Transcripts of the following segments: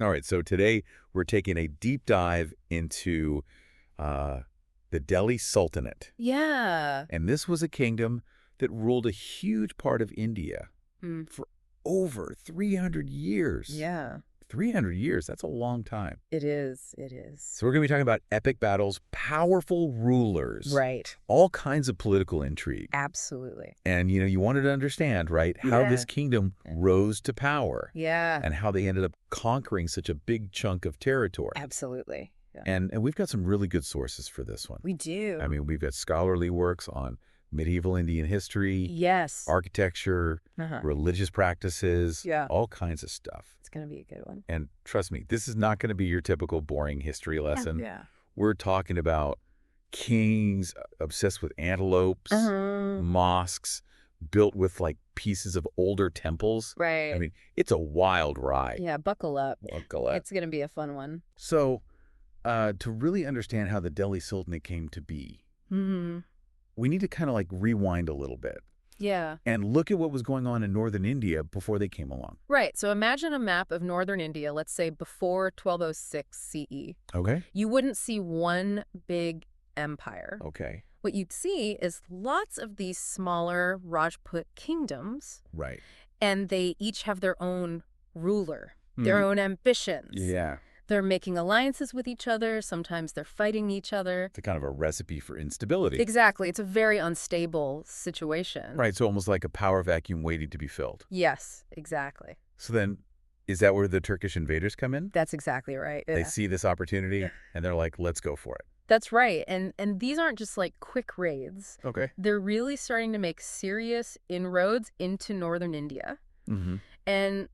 All right, so today we're taking a deep dive into uh, the Delhi Sultanate. Yeah. And this was a kingdom that ruled a huge part of India Mm. for over 300 years. Yeah. 300 years, that's a long time. It is. It is. So we're going to be talking about epic battles, powerful rulers, Right. all kinds of political intrigue. Absolutely. And, you wanted to understand, right, how Yeah. this kingdom rose to power Yeah. and how they ended up conquering such a big chunk of territory. Absolutely. Yeah. And we've got some really good sources for this one. We do. I mean, we've got scholarly works on medieval Indian history, Yes. architecture, religious practices, Yeah. all kinds of stuff. It's going to be a good one. And trust me, this is not going to be your typical boring history lesson. Yeah. We're talking about kings obsessed with antelopes, mosques built with like pieces of older temples. Right. I mean, it's a wild ride. Yeah. Buckle up. Buckle up. It's going to be a fun one. So, to really understand how the Delhi Sultanate came to be, we need to kind of like rewind a little bit Yeah. and look at what was going on in northern India before they came along. Right. So imagine a map of northern India, let's say before 1206 CE. Okay. You wouldn't see one big empire. Okay. What you'd see is lots of these smaller Rajput kingdoms, Right. and they each have their own ruler, their own ambitions. Yeah. They're making alliances with each other. Sometimes they're fighting each other. It's a kind of a recipe for instability. Exactly. It's a very unstable situation. Right. So almost like a power vacuum waiting to be filled. Yes, exactly. So then, is that where the Turkish invaders come in? That's exactly right. They Yeah. see this opportunity and they're like, let's go for it. That's right. And these aren't just like quick raids. Okay. They're really starting to make serious inroads into northern India. Mm-hmm. And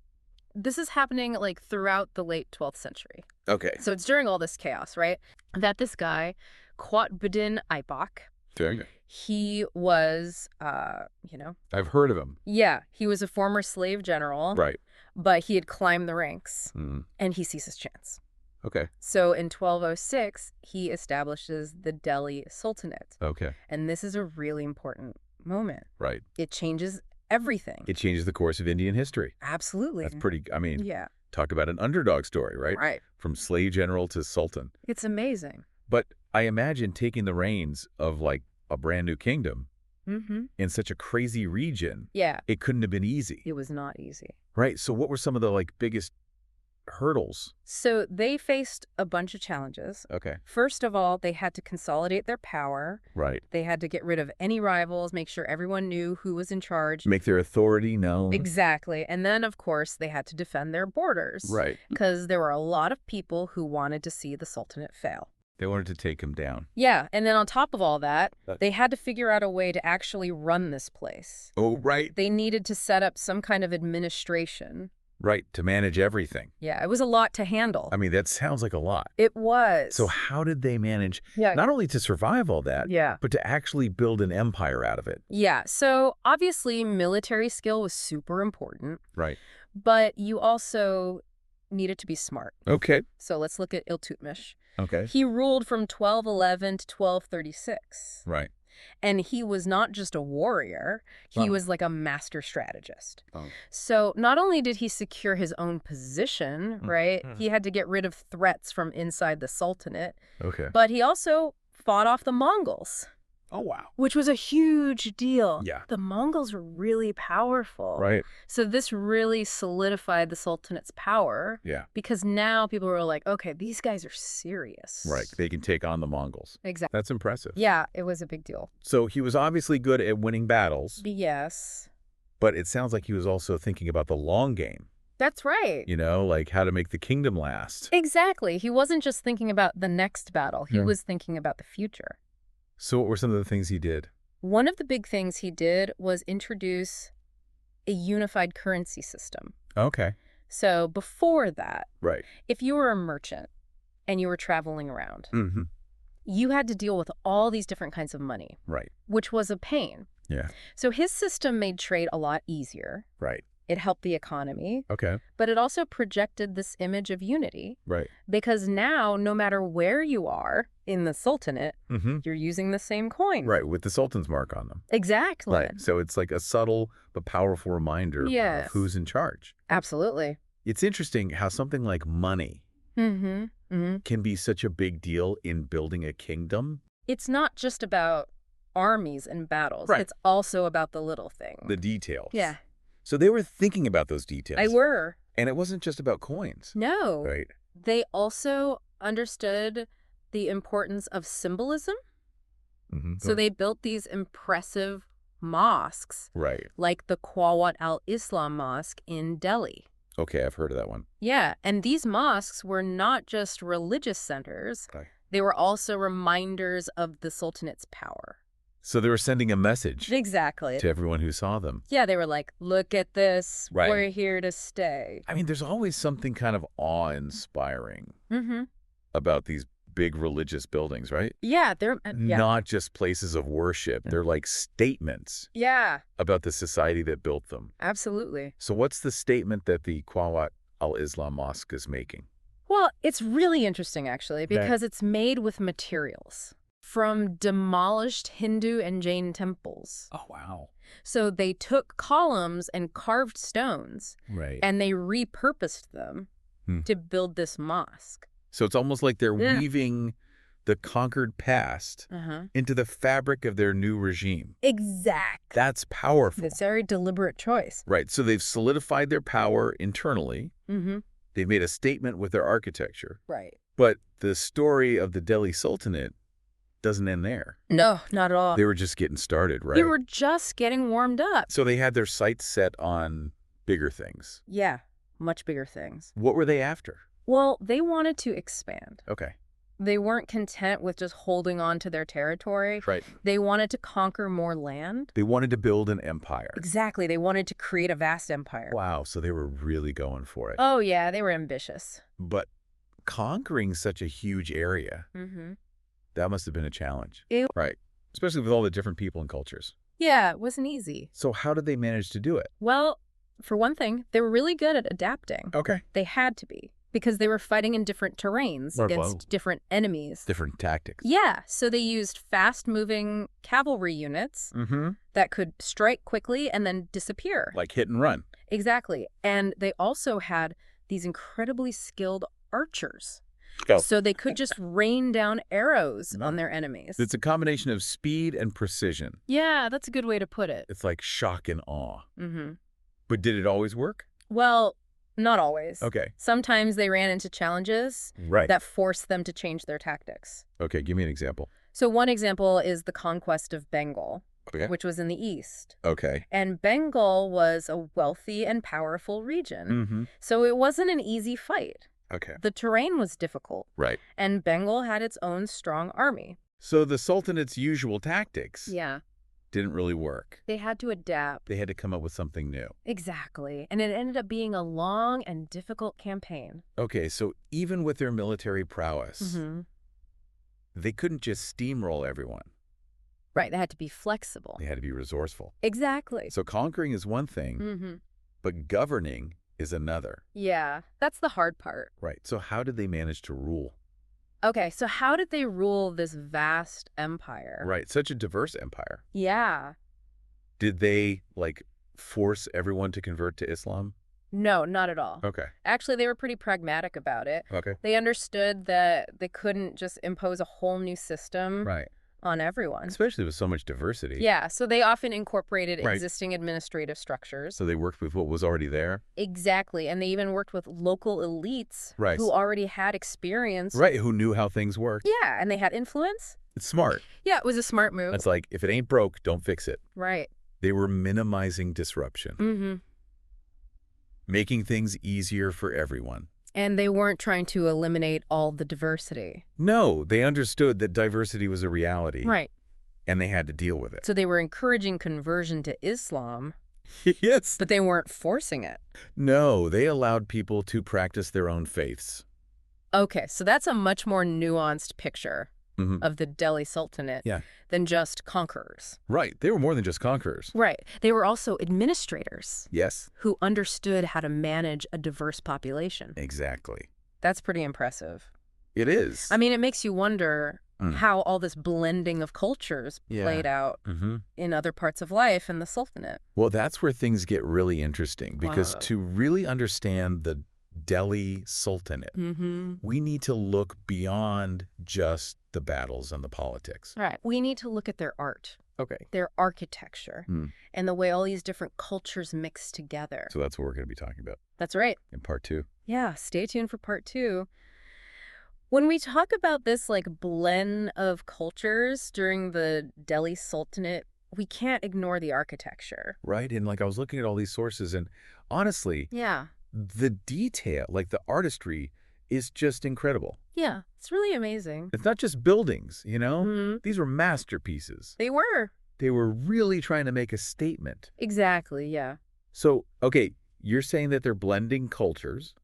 this is happening like throughout the late 12th century. Okay. So it's during all this chaos, right? That this guy, Qutb Aibak, Very good. he was, I've heard of him. yeah, he was a former slave general, Right. but he had climbed the ranks Mm. and he sees his chance. Okay. So in 1206, he establishes the Delhi Sultanate. Okay. And this is a really important moment. Right. It changes everything. It changes the course of Indian history. Absolutely. That's pretty, I mean, Yeah. talk about an underdog story, right? Right. From slave general to sultan. It's amazing. But I imagine taking the reins of like a brand new kingdom Mm-hmm. in such a crazy region, Yeah. it couldn't have been easy. It was not easy. Right. So what were some of the like biggest hurdles? So they faced a bunch of challenges. Okay. First of all, they had to consolidate their power. Right. They had to get rid of any rivals, make sure everyone knew who was in charge. Make their authority known. Exactly. And then, of course, they had to defend their borders. Right. Because there were a lot of people who wanted to see the Sultanate fail. They wanted to take him down. Yeah. And then on top of all that, they had to figure out a way to actually run this place. Oh, right. They needed to set up some kind of administration. Right. To manage everything. Yeah, it was a lot to handle. I mean, that sounds like a lot. It was. So how did they manage Yeah. not only to survive all that, Yeah. but to actually build an empire out of it? Yeah, so obviously military skill was super important, Right. but you also needed to be smart. Okay. So let's look at Iltutmish. Okay. He ruled from 1211 to 1236. Right. And he was not just a warrior, he Oh. was like a master strategist. Oh. So not only did he secure his own position, right? He had to get rid of threats from inside the Sultanate, Okay. but he also fought off the Mongols, Oh, wow. which was a huge deal. Yeah. The Mongols were really powerful. Right. So this really solidified the Sultanate's power Yeah. because now people were like, okay, these guys are serious. Right. They can take on the Mongols. Exactly. That's impressive. Yeah, it was a big deal. So he was obviously good at winning battles, Yes. but it sounds like he was also thinking about the long game, That's right. like how to make the kingdom last. Exactly. He wasn't just thinking about the next battle. He Yeah. was thinking about the future. So what were some of the things he did? One of the big things he did was introduce a unified currency system. Okay. So before that, Right. if you were a merchant and you were traveling around, Mm-hmm. you had to deal with all these different kinds of money, Right. which was a pain. Yeah. So his system made trade a lot easier. Right. It helped the economy, Okay. but it also projected this image of unity Right. because now, no matter where you are in the Sultanate, Mm-hmm. you're using the same coin. Right. With the Sultan's mark on them. Exactly. Right. So it's like a subtle but powerful reminder Yes. of who's in charge. Absolutely. It's interesting how something like money can be such a big deal in building a kingdom. It's not just about armies and battles. Right. It's also about the little things. The details. Yeah. So they were thinking about those details. I were. And it wasn't just about coins. No. Right. They also understood the importance of symbolism. So they built these impressive mosques. Right. Like the Qawat al-Islam Mosque in Delhi. Okay, I've heard of that one. Yeah, and these mosques were not just religious centers. Okay. They were also reminders of the Sultanate's power. So they were sending a message Exactly. to everyone who saw them. Yeah, they were like, look at this. Right. We're here to stay. I mean, there's always something kind of awe-inspiring about these big religious buildings, right? Yeah, they're... Not just places of worship. They're like statements about the society that built them. Absolutely. So what's the statement that the Qawat al-Islam Mosque is making? Well, it's really interesting, actually, because it's made with materials from demolished Hindu and Jain temples. Oh, wow. So they took columns and carved stones, and they repurposed them to build this mosque. So it's almost like they're weaving the conquered past into the fabric of their new regime. Exactly. That's powerful. It's a very deliberate choice. Right. So they've solidified their power internally. They've made a statement with their architecture. Right. But the story of the Delhi Sultanate doesn't end there. No, not at all. They were just getting started, right? They were just getting warmed up. So they had their sights set on bigger things. Yeah, much bigger things. What were they after? Well, they wanted to expand. Okay. They weren't content with just holding on to their territory. Right. They wanted to conquer more land. They wanted to build an empire. Exactly. They wanted to create a vast empire. Wow. So they were really going for it. Oh, yeah. They were ambitious. But conquering such a huge area, that must have been a challenge. Right. Especially with all the different people and cultures. Yeah, it wasn't easy. So how did they manage to do it? Well, for one thing, they were really good at adapting. Okay. They had to be, because they were fighting in different terrains against different enemies. Different tactics. Yeah, so they used fast-moving cavalry units that could strike quickly and then disappear. Like hit and run. Exactly. And they also had these incredibly skilled archers. So they could just rain down arrows on their enemies. It's a combination of speed and precision. Yeah, that's a good way to put it. It's like shock and awe. But did it always work? Well, not always. Okay. Sometimes they ran into challenges that forced them to change their tactics. Okay, give me an example. So one example is the conquest of Bengal, which was in the east. Okay. And Bengal was a wealthy and powerful region. So it wasn't an easy fight. Okay. The terrain was difficult. Right. And Bengal had its own strong army. So the Sultanate's usual tactics didn't really work. They had to adapt. They had to come up with something new. Exactly. And it ended up being a long and difficult campaign. Okay, so even with their military prowess, they couldn't just steamroll everyone. Right. They had to be flexible. They had to be resourceful. Exactly. So conquering is one thing, but governing is another. Yeah, that's the hard part. Right. So how did they manage to rule? Okay, so how did they rule this vast empire? Right. Such a diverse empire. Yeah. Did they, like, force everyone to convert to Islam? No, not at all. Okay. Actually, they were pretty pragmatic about it. Okay. They understood that they couldn't just impose a whole new system on everyone. Especially with so much diversity. Yeah, so they often incorporated existing administrative structures. So they worked with what was already there? Exactly, and they even worked with local elites who already had experience. Right, who knew how things worked. Yeah, and they had influence. It's smart. Yeah, it was a smart move. It's like, if it ain't broke, don't fix it. Right. They were minimizing disruption. Making things easier for everyone. And they weren't trying to eliminate all the diversity. No, they understood that diversity was a reality. Right. And they had to deal with it. So they were encouraging conversion to Islam. Yes. But they weren't forcing it. No, they allowed people to practice their own faiths. Okay, so that's a much more nuanced picture of the Delhi Sultanate than just conquerors. Right. They were more than just conquerors. Right. They were also administrators. Yes. Who understood how to manage a diverse population. Exactly. That's pretty impressive. It is. I mean, it makes you wonder how all this blending of cultures played out in other parts of life in the Sultanate. Well, that's where things get really interesting, because to really understand the Delhi Sultanate, we need to look beyond just the battles and the politics. Right. We need to look at their art. Okay. Their architecture, and the way all these different cultures mix together. So that's what we're going to be talking about. That's right. In part 2. Yeah, stay tuned for part 2. When we talk about this blend of cultures during the Delhi Sultanate, we can't ignore the architecture. Right? And I was looking at all these sources, and honestly, the detail, the artistry, is just incredible. Yeah, it's really amazing. It's not just buildings, These were masterpieces. They were. They were really trying to make a statement. Exactly, yeah. So, okay, you're saying that they're blending cultures,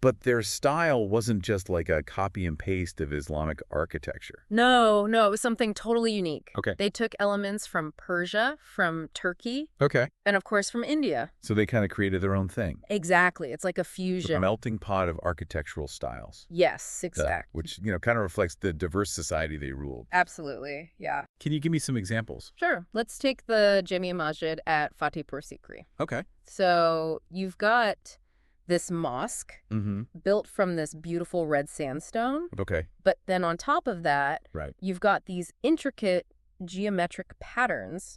but their style wasn't just like a copy and paste of Islamic architecture. No, it was something totally unique. Okay. They took elements from Persia, from Turkey, okay, and of course from India. So they kind of created their own thing. Exactly. It's like a fusion. A melting pot of architectural styles. Yes, exactly. Which, kind of reflects the diverse society they ruled. Absolutely, yeah. Can you give me some examples? Sure. Let's take the Jami Masjid at Fatehpur Sikri. Okay. So you've got this mosque built from this beautiful red sandstone. Okay. But then on top of that, you've got these intricate geometric patterns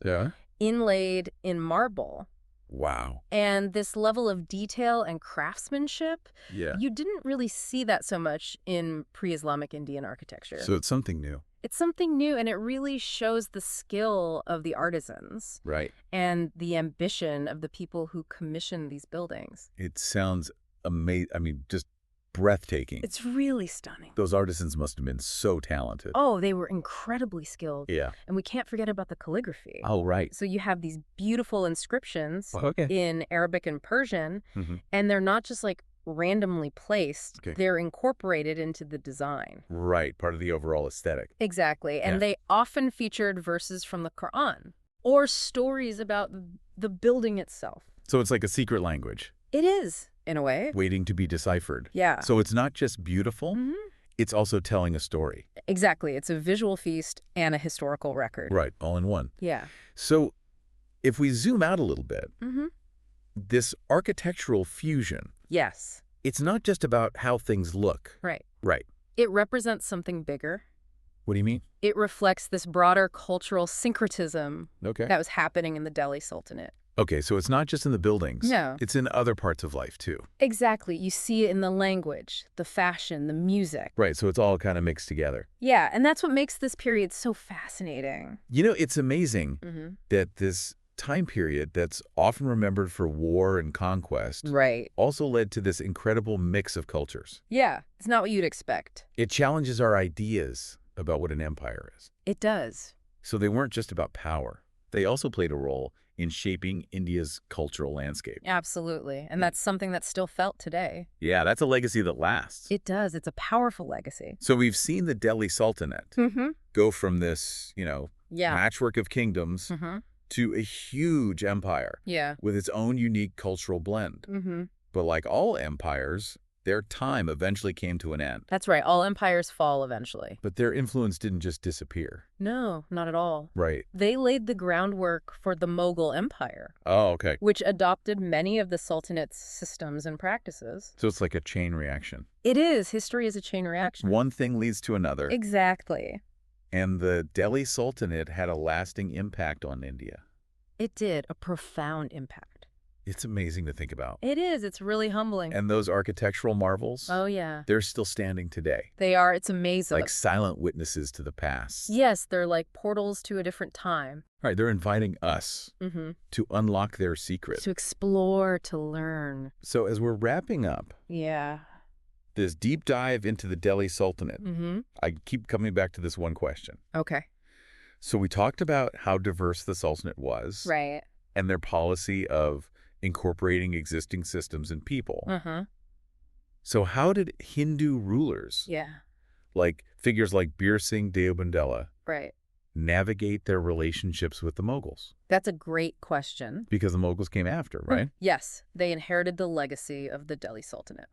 inlaid in marble. Wow. And this level of detail and craftsmanship, you didn't really see that so much in pre-Islamic Indian architecture. So it's something new. It's something new, and it really shows the skill of the artisans. Right. And the ambition of the people who commissioned these buildings. It sounds amazing. I mean, just breathtaking. It's really stunning. Those artisans must have been so talented. Oh, they were incredibly skilled. Yeah. And we can't forget about the calligraphy. Oh, right. So you have these beautiful inscriptions Okay. in Arabic and Persian, and they're not just randomly placed. Okay. They're incorporated into the design. Right, part of the overall aesthetic. Exactly. And they often featured verses from the Quran or stories about the building itself. So it's like a secret language. It is, in a way. Waiting to be deciphered. Yeah. So it's not just beautiful, it's also telling a story. Exactly. It's a visual feast and a historical record. Right, all in one. Yeah. So if we zoom out a little bit, this architectural fusion, yes, it's not just about how things look. Right. Right. It represents something bigger. What do you mean? It reflects this broader cultural syncretism that was happening in the Delhi Sultanate. Okay, so it's not just in the buildings. No. It's in other parts of life, too. Exactly. You see it in the language, the fashion, the music. Right, so it's all kind of mixed together. Yeah, and that's what makes this period so fascinating. It's amazing that this time period that's often remembered for war and conquest also led to this incredible mix of cultures. Yeah, it's not what you'd expect. It challenges our ideas about what an empire is. It does. So they weren't just about power. They also played a role in shaping India's cultural landscape. Absolutely. And that's something that's still felt today. Yeah, that's a legacy that lasts. It does. It's a powerful legacy. So we've seen the Delhi Sultanate go from this, patchwork of kingdoms to a huge empire with its own unique cultural blend. But like all empires, their time eventually came to an end. That's right. All empires fall eventually. But their influence didn't just disappear. No, not at all. Right. They laid the groundwork for the Mughal Empire. Oh, okay. Which adopted many of the Sultanate's systems and practices. So it's like a chain reaction. It is. History is a chain reaction. One thing leads to another. Exactly. And the Delhi Sultanate had a lasting impact on India. It did. A profound impact. It's amazing to think about. It is. It's really humbling. And those architectural marvels, oh, yeah, they're still standing today. They are. It's amazing. Like silent witnesses to the past. Yes, they're like portals to a different time. Right, they're inviting us to unlock their secret. To explore, to learn. So as we're wrapping up this deep dive into the Delhi Sultanate, I keep coming back to this one question. Okay. So we talked about how diverse the Sultanate was. Right. And their policy of incorporating existing systems and people. So how did Hindu rulers, like figures like Bir Singh Deobandela, navigate their relationships with the Mughals? That's a great question. Because the Mughals came after, right? Yes, they inherited the legacy of the Delhi Sultanate.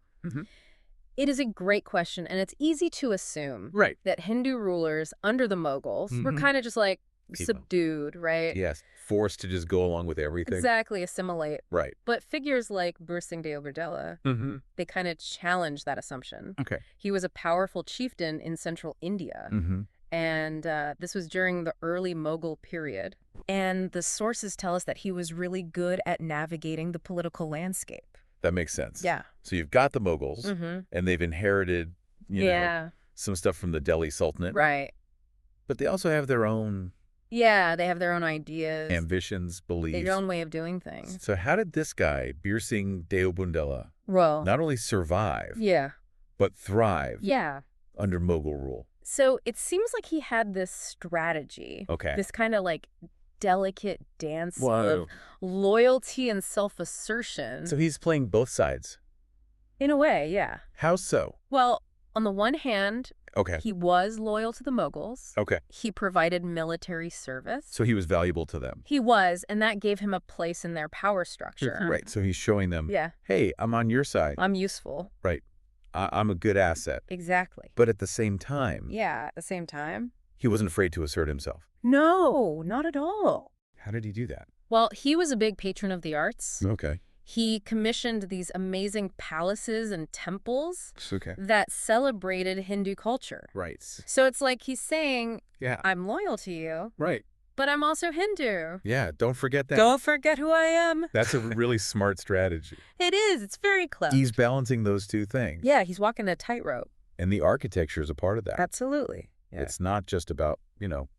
It is a great question, and it's easy to assume that Hindu rulers under the Mughals were kind of just like, subdued, right? Yes. Forced to just go along with everything. Exactly, assimilate. Right. But figures like Bursing de Oberdella, they kind of challenge that assumption. Okay. He was a powerful chieftain in central India. And this was during the early Mughal period. And the sources tell us that he was really good at navigating the political landscape. That makes sense. Yeah. So you've got the Mughals, and they've inherited, you know, some stuff from the Delhi Sultanate. Right. But they also have their own... Yeah, they have their own ideas. Ambitions, beliefs. Their own way of doing things. So how did this guy, Birsing Deobundela, not only survive, but thrive under Mughal rule? So it seems like he had this strategy. Okay. This kind of like delicate dance of loyalty and self-assertion. So he's playing both sides? In a way, yeah. How so? Well, on the one hand, he was loyal to the Mughals. Okay. He provided military service. So he was valuable to them. He was, and that gave him a place in their power structure. Right. So he's showing them, hey, I'm on your side. I'm useful. Right. I'm a good asset. Exactly. But at the same time... Yeah, at the same time... he wasn't afraid to assert himself. No, not at all. How did he do that? Well, he was a big patron of the arts. Okay. He commissioned these amazing palaces and temples Okay. that celebrated Hindu culture. Right. So it's like he's saying, yeah, I'm loyal to you. Right. But I'm also Hindu. Yeah, don't forget that. Don't forget who I am. That's a really smart strategy. It is. It's very clever. He's balancing those two things. Yeah, he's walking a tightrope. And the architecture is a part of that. Absolutely. Yeah. It's not just about, you know,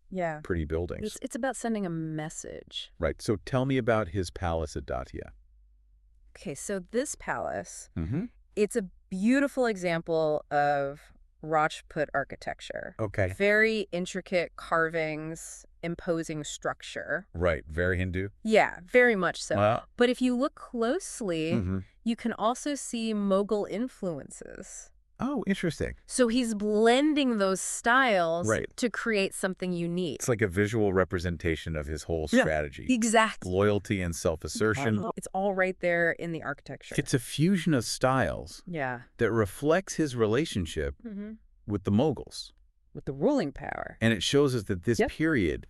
pretty buildings. It's about sending a message. Right. So tell me about his palace at Datia. Okay, so this palace, it's a beautiful example of Rajput architecture. Okay. Very intricate carvings, imposing structure. Right. Very Hindu? Yeah, very much so. Well, but if you look closely, you can also see Mughal influences. Oh, interesting. So he's blending those styles to create something unique. It's like a visual representation of his whole strategy. Exactly. Loyalty and self-assertion. It's all right there in the architecture. It's a fusion of styles that reflects his relationship with the Mughals. With the ruling power. And it shows us that this period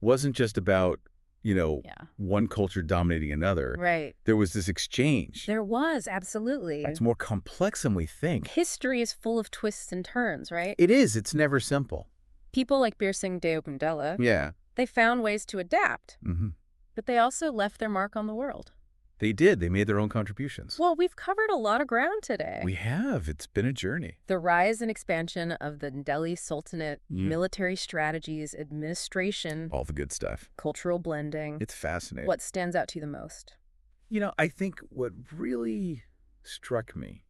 wasn't just about, you know, one culture dominating another. Right. There was this exchange. There was, absolutely. It's more complex than we think. History is full of twists and turns, right? It is. It's never simple. People like Birsing Deobundela, they found ways to adapt, but they also left their mark on the world. They did. They made their own contributions. Well, we've covered a lot of ground today. We have. It's been a journey. The rise and expansion of the Delhi Sultanate, military strategies, administration. All the good stuff. Cultural blending. It's fascinating. What stands out to you the most? You know, I think what really struck me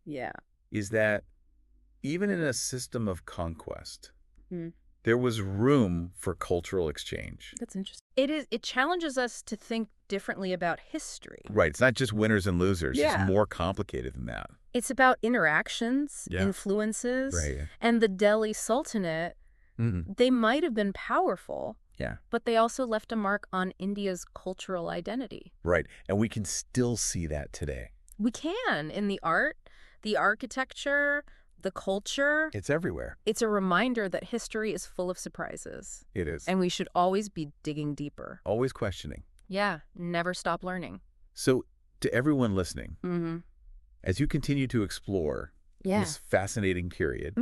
is that even in a system of conquest, there was room for cultural exchange. That's interesting. It challenges us to think differently about history. Right. It's not just winners and losers. It's more complicated than that. It's about interactions, influences. Right. And the Delhi Sultanate, they might have been powerful, but they also left a mark on India's cultural identity. Right. And we can still see that today. We can, in the art, the architecture, the culture. It's everywhere. It's a reminder that history is full of surprises. It is. And we should always be digging deeper. Always questioning. Yeah, never stop learning. So, to everyone listening, as you continue to explore this fascinating period,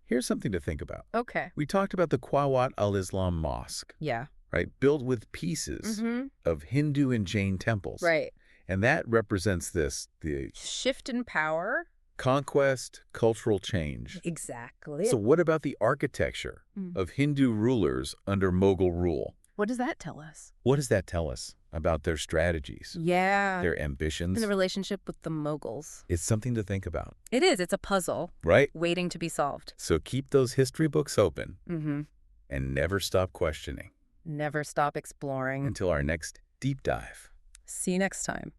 here's something to think about. Okay. We talked about the Quwat al-Islam Mosque. Yeah. Right? Built with pieces of Hindu and Jain temples. Right. And that represents the shift in power. Conquest, cultural change. Exactly. So what about the architecture of Hindu rulers under Mughal rule? What does that tell us? What does that tell us about their strategies? Yeah. Their ambitions? And the relationship with the Mughals. It's something to think about. It is. It's a puzzle. Right? Waiting to be solved. So keep those history books open and never stop questioning. Never stop exploring. Until our next deep dive. See you next time.